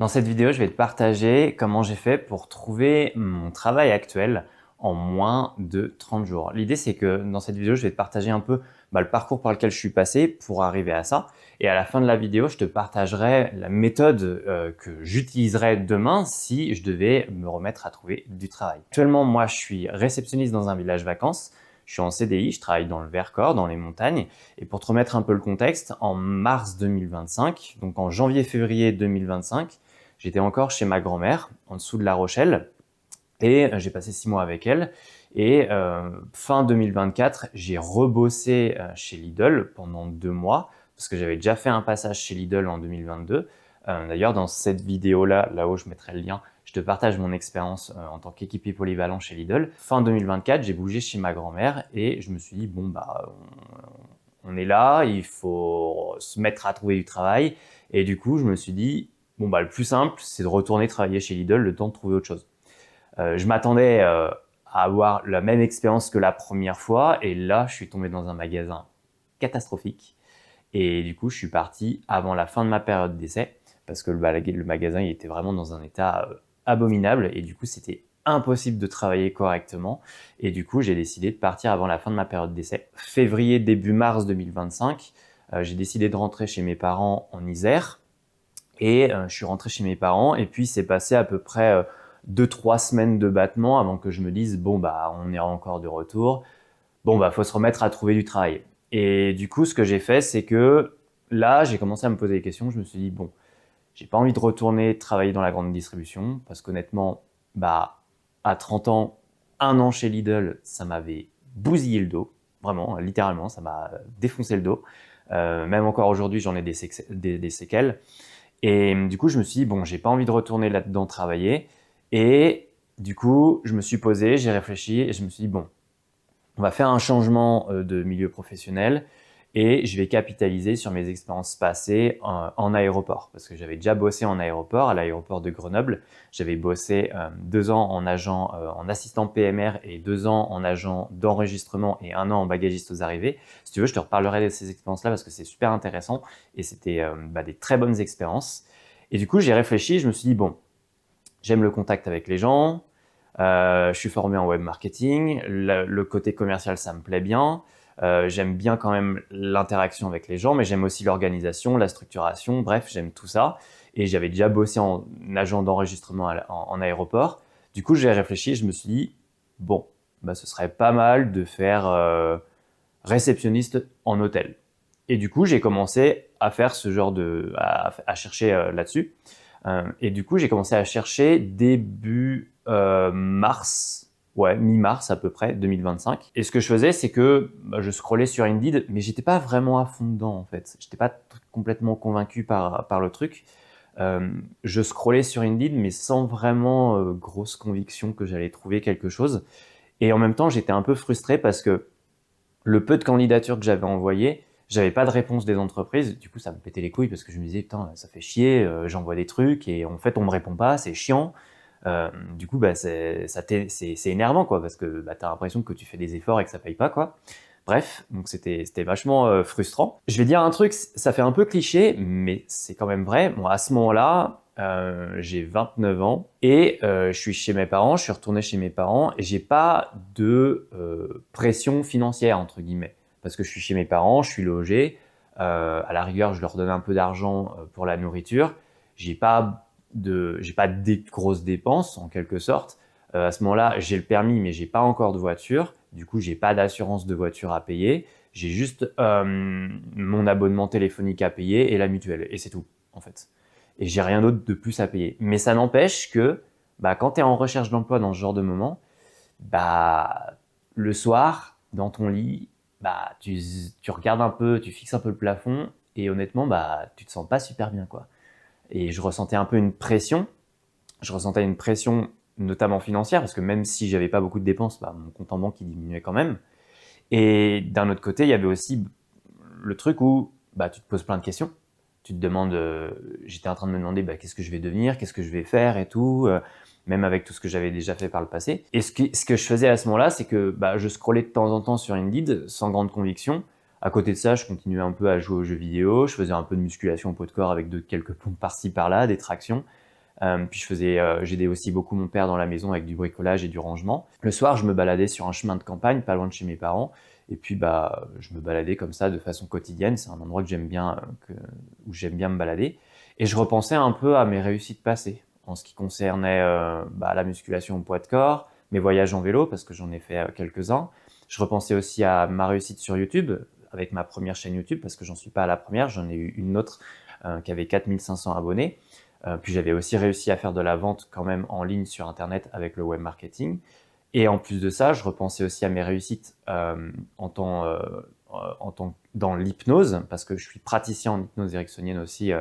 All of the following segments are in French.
Dans cette vidéo, je vais te partager comment j'ai fait pour trouver mon travail actuel en moins de 30 jours. L'idée, c'est que dans cette vidéo, je vais te partager un peu le parcours par lequel je suis passé pour arriver à ça. Et à la fin de la vidéo, je te partagerai la méthode que j'utiliserai demain si je devais me remettre à trouver du travail. Actuellement, moi, je suis réceptionniste dans un village vacances. Je suis en CDI, je travaille dans le Vercors, dans les montagnes. Et pour te remettre un peu le contexte, en mars 2025, donc en janvier-février 2025, j'étais encore chez ma grand-mère, en dessous de La Rochelle, et j'ai passé 6 mois avec elle. Et fin 2024, j'ai rebossé chez Lidl pendant 2 mois, parce que j'avais déjà fait un passage chez Lidl en 2022. D'ailleurs, dans cette vidéo-là, là-haut, je mettrai le lien, je te partage mon expérience en tant qu'équipier polyvalent chez Lidl. Fin 2024, j'ai bougé chez ma grand-mère et je me suis dit, bon, on est là, il faut se mettre à trouver du travail. Et du coup, je me suis dit, bon, le plus simple, c'est de retourner travailler chez Lidl le temps de trouver autre chose. Je m'attendais à avoir la même expérience que la première fois. Et là, je suis tombé dans un magasin catastrophique. Et du coup, je suis parti avant la fin de ma période d'essai parce que le magasin il était vraiment dans un état abominable. Et du coup, c'était impossible de travailler correctement. Et du coup, j'ai décidé de partir avant la fin de ma période d'essai. Février, début mars 2025, j'ai décidé de rentrer chez mes parents en Isère. Et je suis rentré chez mes parents et puis c'est passé à peu près 2-3 semaines de battement avant que je me dise bon on est encore de retour. Bon faut se remettre à trouver du travail. Et du coup ce que j'ai fait c'est que là j'ai commencé à me poser des questions. Je me suis dit bon, j'ai pas envie de retourner travailler dans la grande distribution parce qu'honnêtement à 30 ans, 1 an chez Lidl, ça m'avait bousillé le dos. Vraiment, littéralement, ça m'a défoncé le dos. Même encore aujourd'hui, j'en ai des séquelles. Et du coup, je me suis dit, bon, j'ai pas envie de retourner là-dedans travailler. Et du coup, je me suis posé, j'ai réfléchi et je me suis dit, bon, on va faire un changement de milieu professionnel et je vais capitaliser sur mes expériences passées en aéroport. Parce que j'avais déjà bossé en aéroport, à l'aéroport de Grenoble. J'avais bossé 2 ans en agent, en assistant PMR et 2 ans en agent d'enregistrement et 1 an en bagagiste aux arrivées. Si tu veux, je te reparlerai de ces expériences-là parce que c'est super intéressant et c'était des très bonnes expériences. Et du coup, j'ai réfléchi, je me suis dit, bon, j'aime le contact avec les gens, je suis formé en web marketing, le côté commercial ça me plaît bien, j'aime bien quand même l'interaction avec les gens, mais j'aime aussi l'organisation, la structuration, bref, j'aime tout ça. Et j'avais déjà bossé en agent d'enregistrement en aéroport. Du coup, j'ai réfléchi et je me suis dit, bon, ce serait pas mal de faire réceptionniste en hôtel. Et du coup, j'ai commencé à faire ce genre à chercher là-dessus. Et du coup, j'ai commencé à chercher début mars, ouais, mi-mars à peu près, 2025. Et ce que je faisais, c'est que je scrollais sur Indeed, mais j'étais pas vraiment à fond dedans en fait. J'étais pas complètement convaincu par le truc. Je scrollais sur Indeed, mais sans vraiment grosse conviction que j'allais trouver quelque chose. Et en même temps, j'étais un peu frustré parce que le peu de candidatures que j'avais envoyées, j'avais pas de réponse des entreprises. Du coup, ça me pétait les couilles parce que je me disais, putain, ça fait chier, j'envoie des trucs et en fait, on me répond pas, c'est chiant. Du coup, c'est énervant, quoi, parce que t'as l'impression que tu fais des efforts et que ça paye pas, quoi. Bref, donc c'était vachement frustrant. Je vais dire un truc, ça fait un peu cliché, mais c'est quand même vrai. Bon, à ce moment-là, j'ai 29 ans et je suis chez mes parents, je suis retourné chez mes parents et j'ai pas de pression financière entre guillemets parce que je suis chez mes parents, je suis logé. À la rigueur, je leur donne un peu d'argent pour la nourriture. J'ai pas des grosses dépenses en quelque sorte. À ce moment-là, j'ai le permis, mais j'ai pas encore de voiture. Du coup, j'ai pas d'assurance de voiture à payer. J'ai juste mon abonnement téléphonique à payer et la mutuelle. Et c'est tout, en fait. Et j'ai rien d'autre de plus à payer. Mais ça n'empêche que quand tu es en recherche d'emploi dans ce genre de moment, le soir, dans ton lit, tu regardes un peu, tu fixes un peu le plafond et honnêtement, tu te sens pas super bien, quoi. Et je ressentais un peu une pression. Je ressentais une pression notamment financière parce que même si j'avais pas beaucoup de dépenses, mon compte en banque il diminuait quand même. Et d'un autre côté, il y avait aussi le truc où tu te poses plein de questions. Tu te demandes, j'étais en train de me demander qu'est-ce que je vais devenir, qu'est-ce que je vais faire et tout, même avec tout ce que j'avais déjà fait par le passé. Et ce que je faisais à ce moment-là, c'est que je scrollais de temps en temps sur Indeed sans grande conviction. À côté de ça, je continuais un peu à jouer aux jeux vidéo, je faisais un peu de musculation au poids de corps avec quelques pompes par-ci par-là, des tractions. Puis j'aidais aussi beaucoup mon père dans la maison avec du bricolage et du rangement. Le soir, je me baladais sur un chemin de campagne, pas loin de chez mes parents. Et puis, je me baladais comme ça de façon quotidienne. C'est un endroit que j'aime bien, où j'aime bien me balader. Et je repensais un peu à mes réussites passées en ce qui concernait la musculation au poids de corps, mes voyages en vélo, parce que j'en ai fait quelques-uns. Je repensais aussi à ma réussite sur YouTube, avec ma première chaîne YouTube, parce que j'en suis pas à la première, j'en ai eu une autre qui avait 4500 abonnés. Puis j'avais aussi réussi à faire de la vente quand même en ligne sur Internet avec le web marketing. Et en plus de ça, je repensais aussi à mes réussites dans l'hypnose, parce que je suis praticien en hypnose ericksonienne aussi,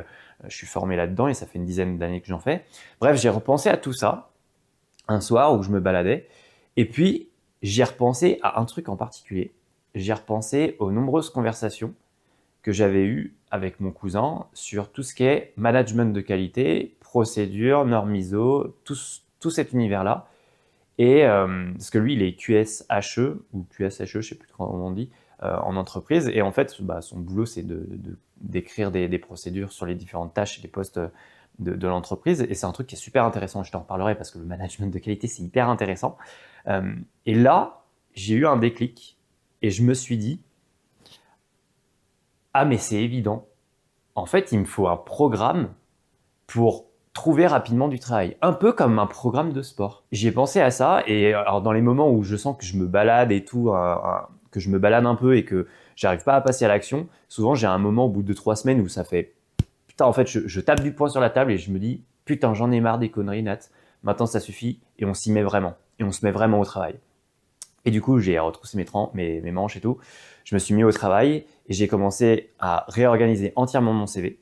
je suis formé là-dedans et ça fait une dizaine d'années que j'en fais. Bref, j'ai repensé à tout ça un soir où je me baladais. Et puis, j'ai repensé à un truc en particulier. J'ai repensé aux nombreuses conversations que j'avais eues avec mon cousin sur tout ce qui est management de qualité, procédure, normes ISO, tout cet univers-là. Et parce que lui, il est QSHE ou QSHE, je ne sais plus comment on dit, en entreprise. Et en fait, son boulot, c'est d'écrire des procédures sur les différentes tâches et les postes de l'entreprise. Et c'est un truc qui est super intéressant. Je t'en reparlerai parce que le management de qualité, c'est hyper intéressant. Et là, j'ai eu un déclic et je me suis dit, ah mais c'est évident. En fait, il me faut un programme pour trouver rapidement du travail. Un peu comme un programme de sport. J'y ai pensé à ça et alors dans les moments où je sens que je me balade et tout, que je me balade un peu et que j'arrive pas à passer à l'action, souvent j'ai un moment au bout de 3 semaines où ça fait putain, en fait je tape du poing sur la table et je me dis putain, j'en ai marre des conneries Nat, maintenant ça suffit et on s'y met vraiment et on se met vraiment au travail. Et du coup, j'ai retroussé mes manches et tout. Je me suis mis au travail et j'ai commencé à réorganiser entièrement mon CV.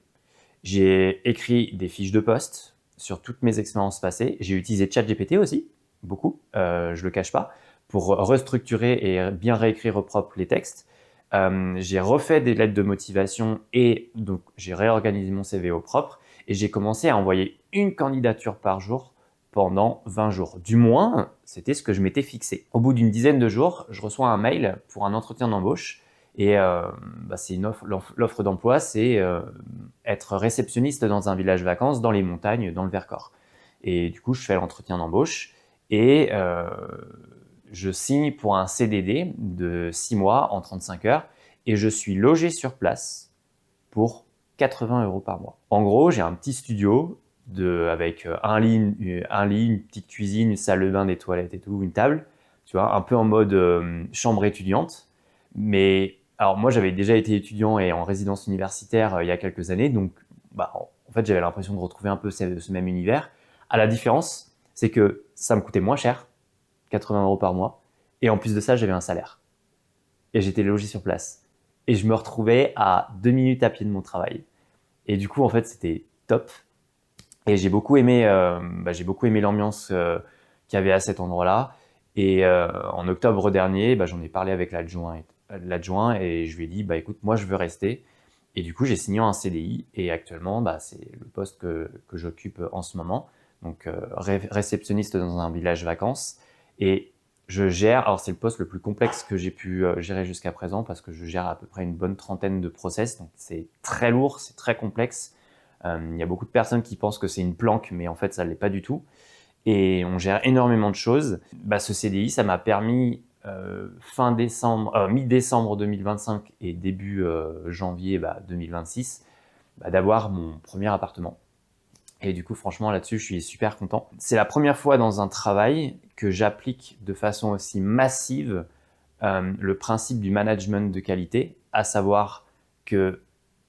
J'ai écrit des fiches de poste sur toutes mes expériences passées. J'ai utilisé ChatGPT aussi, beaucoup, je le cache pas, pour restructurer et bien réécrire au propre les textes. J'ai refait des lettres de motivation et donc j'ai réorganisé mon CV au propre et j'ai commencé à envoyer une candidature par jour pendant 20 jours. Du moins, c'était ce que je m'étais fixé. Au bout d'une dizaine de jours, je reçois un mail pour un entretien d'embauche. Et c'est l'offre d'emploi, c'est être réceptionniste dans un village vacances dans les montagnes, dans le Vercors. Et du coup, je fais l'entretien d'embauche et je signe pour un CDD de 6 mois en 35 heures et je suis logé sur place pour 80 € par mois. En gros, j'ai un petit studio avec un lit, une petite cuisine, une salle de bain, des toilettes et tout, une table, tu vois, un peu en mode chambre étudiante. Mais alors moi, j'avais déjà été étudiant et en résidence universitaire il y a quelques années, donc en fait, j'avais l'impression de retrouver un peu ce même univers. À la différence, c'est que ça me coûtait moins cher, 80 € par mois, et en plus de ça, j'avais un salaire. Et j'étais logé sur place. Et je me retrouvais à 2 minutes à pied de mon travail. Et du coup, en fait, c'était top. Et j'ai beaucoup aimé l'ambiance qu'il y avait à cet endroit-là. Et en octobre dernier, j'en ai parlé avec l'adjoint et je lui ai dit, écoute, moi, je veux rester. Et du coup, j'ai signé un CDI et actuellement, c'est le poste que j'occupe en ce moment. Donc, réceptionniste dans un village vacances. Et je gère, alors c'est le poste le plus complexe que j'ai pu gérer jusqu'à présent parce que je gère à peu près une bonne trentaine de process. Donc, c'est très lourd, c'est très complexe. Il y a beaucoup de personnes qui pensent que c'est une planque, mais en fait, ça ne l'est pas du tout. Et on gère énormément de choses. Ce CDI, ça m'a permis mi-décembre 2025 et début janvier 2026 d'avoir mon premier appartement. Et du coup, franchement, là-dessus, je suis super content. C'est la première fois dans un travail que j'applique de façon aussi massive le principe du management de qualité, à savoir que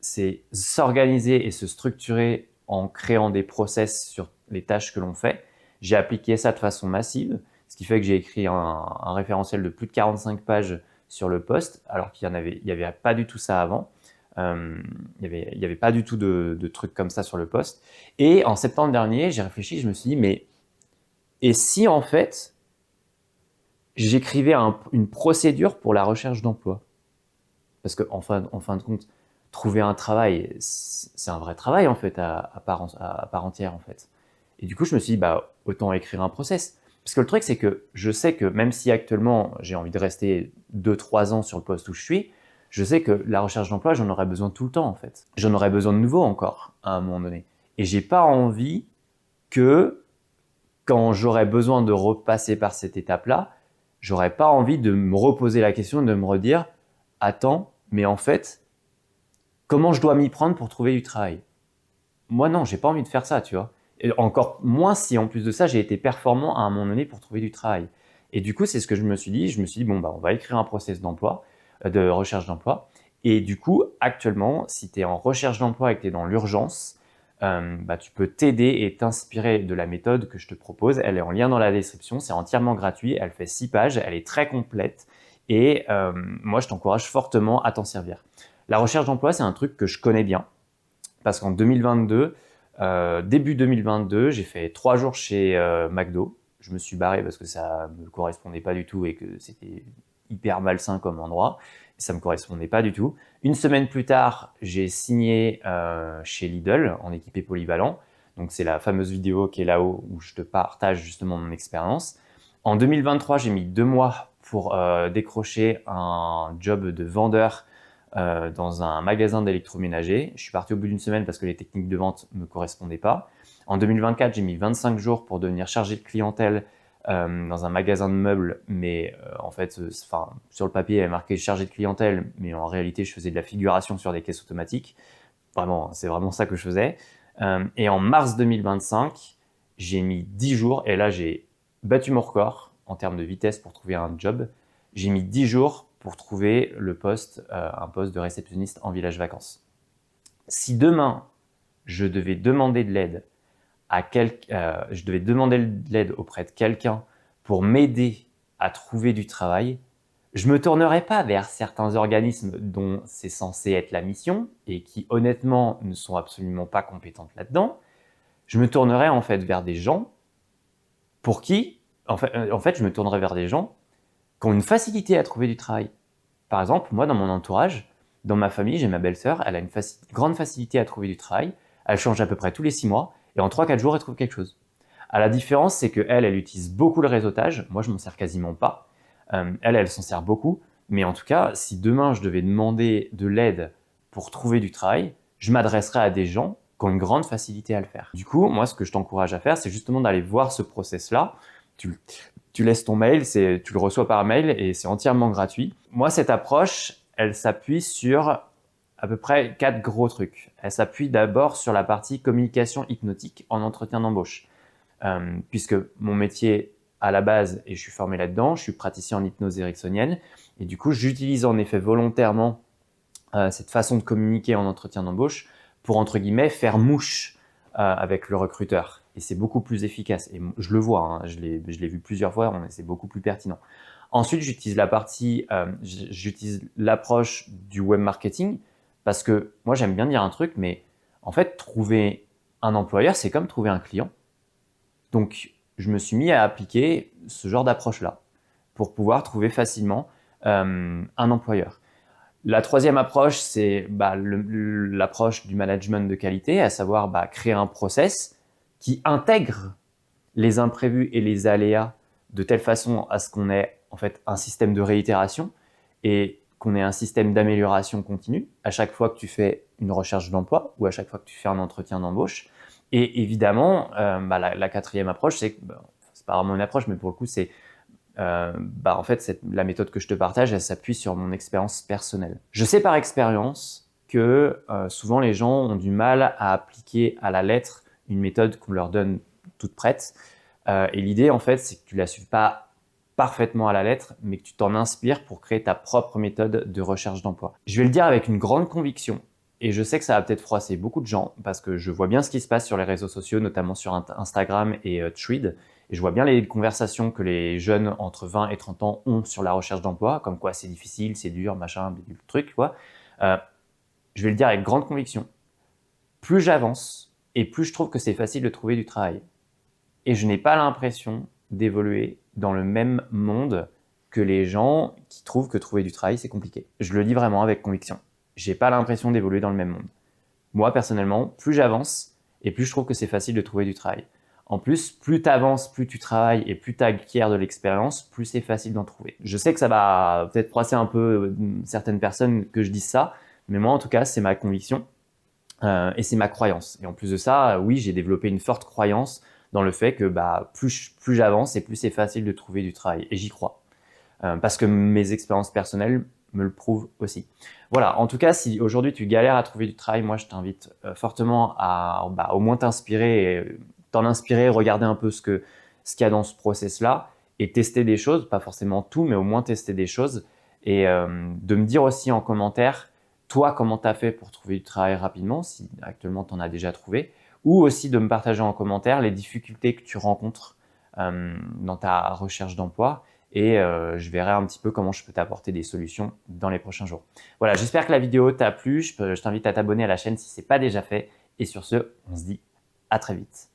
c'est s'organiser et se structurer en créant des process sur les tâches que l'on fait. J'ai appliqué ça de façon massive, ce qui fait que j'ai écrit un référentiel de plus de 45 pages sur le poste, alors qu'il y avait pas du tout ça avant. Il y avait pas du tout de trucs comme ça sur le poste. Et en septembre dernier, j'ai réfléchi, je me suis dit, mais et si en fait, j'écrivais une procédure pour la recherche d'emploi? Parce que en fin de compte, trouver un travail, c'est un vrai travail en fait à part entière en fait. Et du coup, je me suis dit, autant écrire un process. Parce que le truc, c'est que je sais que même si actuellement, j'ai envie de rester 2-3 ans sur le poste où je suis, je sais que la recherche d'emploi, j'en aurai besoin tout le temps en fait. J'en aurai besoin de nouveau encore à un moment donné. Et j'ai pas envie que quand j'aurais besoin de repasser par cette étape-là, j'aurais pas envie de me reposer la question, de me redire « Attends, mais en fait, comment je dois m'y prendre pour trouver du travail ?» Moi, non, j'ai pas envie de faire ça, tu vois. Et encore moins si, en plus de ça, j'ai été performant à un moment donné pour trouver du travail. Et du coup, c'est ce que je me suis dit. Je me suis dit, bon, bah, on va écrire un process d'emploi, de recherche d'emploi. Et du coup, actuellement, si tu es en recherche d'emploi et que tu es dans l'urgence, bah, tu peux t'aider et t'inspirer de la méthode que je te propose. Elle est en lien dans la description. C'est entièrement gratuit. Elle fait 6 pages. Elle est très complète. Et moi, je t'encourage fortement à t'en servir. La recherche d'emploi, c'est un truc que je connais bien. Parce qu'en 2022, début 2022, j'ai fait 3 jours chez McDo. Je me suis barré parce que ça me correspondait pas du tout et que c'était hyper malsain comme endroit. Ça me correspondait pas du tout. Une semaine plus tard, j'ai signé chez Lidl en équipé polyvalent. Donc c'est la fameuse vidéo qui est là-haut où je te partage justement mon expérience. En 2023, j'ai mis 2 mois pour décrocher un job de vendeur dans un magasin d'électroménager. Je suis parti au bout d'une semaine parce que les techniques de vente ne me correspondaient pas. En 2024, j'ai mis 25 jours pour devenir chargé de clientèle dans un magasin de meubles, mais en fait, sur le papier, il y avait marqué chargé de clientèle, mais en réalité, je faisais de la figuration sur des caisses automatiques. Vraiment, c'est vraiment ça que je faisais. Et en mars 2025, j'ai mis 10 jours, et là, j'ai battu mon record en termes de vitesse pour trouver un job. J'ai mis 10 jours pour trouver le poste, un poste de réceptionniste en village vacances. Si demain, je devais demander de l'aide auprès de quelqu'un pour m'aider à trouver du travail, je me tournerais pas vers certains organismes dont c'est censé être la mission et qui honnêtement ne sont absolument pas compétentes là-dedans. Je me tournerais en fait vers des gens pour qui, en fait, je me tournerais vers des gens qui ont une facilité à trouver du travail. Par exemple, moi, dans mon entourage, dans ma famille, j'ai ma belle-sœur, elle a une grande facilité à trouver du travail. Elle change à peu près tous les 6 mois et en 3-4 jours, elle trouve quelque chose. La différence, c'est qu'elle, elle utilise beaucoup le réseautage. Moi, je m'en sers quasiment pas. Elle s'en sert beaucoup. Mais en tout cas, si demain, je devais demander de l'aide pour trouver du travail, je m'adresserais à des gens qui ont une grande facilité à le faire. Du coup, moi, ce que je t'encourage à faire, c'est justement d'aller voir ce process-là. Tu laisses ton mail, tu le reçois par mail et c'est entièrement gratuit. Moi, cette approche, elle s'appuie sur à peu près 4 gros trucs. Elle s'appuie d'abord sur la partie communication hypnotique en entretien d'embauche. Puisque mon métier à la base, et je suis formé là-dedans, je suis praticien en hypnose ericksonienne, et du coup, j'utilise en effet volontairement cette façon de communiquer en entretien d'embauche pour, entre guillemets, faire mouche avec le recruteur. Et c'est beaucoup plus efficace. Et je le vois, hein, je l'ai vu plusieurs fois, c'est beaucoup plus pertinent. Ensuite, j'utilise l'approche du web marketing parce que moi, j'aime bien dire un truc, mais en fait, trouver un employeur, c'est comme trouver un client. Donc, je me suis mis à appliquer ce genre d'approche-là pour pouvoir trouver facilement un employeur. La troisième approche, c'est l'approche du management de qualité, à savoir créer un process qui intègre les imprévus et les aléas de telle façon à ce qu'on ait en fait un système de réitération et qu'on ait un système d'amélioration continue à chaque fois que tu fais une recherche d'emploi ou à chaque fois que tu fais un entretien d'embauche. Et évidemment, la quatrième approche, c'est pas vraiment une approche, mais pour le coup, c'est en fait, la méthode que je te partage, elle s'appuie sur mon expérience personnelle. Je sais par expérience que souvent les gens ont du mal à appliquer à la lettre une méthode qu'on leur donne toute prête. Et l'idée, en fait, c'est que tu la suives pas parfaitement à la lettre, mais que tu t'en inspires pour créer ta propre méthode de recherche d'emploi. Je vais le dire avec une grande conviction, et je sais que ça va peut-être froisser beaucoup de gens, parce que je vois bien ce qui se passe sur les réseaux sociaux, notamment sur Instagram et Thread, et je vois bien les conversations que les jeunes entre 20 et 30 ans ont sur la recherche d'emploi, comme quoi c'est difficile, c'est dur, machin, bidule, truc, quoi. Je vais le dire avec grande conviction. Plus j'avance, et plus je trouve que c'est facile de trouver du travail. Et je n'ai pas l'impression d'évoluer dans le même monde que les gens qui trouvent que trouver du travail, c'est compliqué. Je le dis vraiment avec conviction. J'ai pas l'impression d'évoluer dans le même monde. Moi, personnellement, plus j'avance et plus je trouve que c'est facile de trouver du travail. En plus, plus tu avances, plus tu travailles et plus tu acquiers de l'expérience, plus c'est facile d'en trouver. Je sais que ça va peut-être froisser un peu certaines personnes que je dise ça, mais moi, en tout cas, c'est ma conviction et c'est ma croyance. Et en plus de ça, oui, j'ai développé une forte croyance dans le fait que plus j'avance et plus c'est facile de trouver du travail. Et j'y crois. Parce que mes expériences personnelles me le prouvent aussi. Voilà, en tout cas, si aujourd'hui tu galères à trouver du travail, moi je t'invite fortement à au moins t'inspirer, t'en inspirer, regarder un peu ce qu'il y a dans ce process-là et tester des choses, pas forcément tout, mais au moins tester des choses et de me dire aussi en commentaire, toi, comment tu as fait pour trouver du travail rapidement, si actuellement tu en as déjà trouvé, ou aussi de me partager en commentaire les difficultés que tu rencontres dans ta recherche d'emploi et je verrai un petit peu comment je peux t'apporter des solutions dans les prochains jours. Voilà, j'espère que la vidéo t'a plu. Je t'invite à t'abonner à la chaîne si ce n'est pas déjà fait. Et sur ce, on se dit à très vite.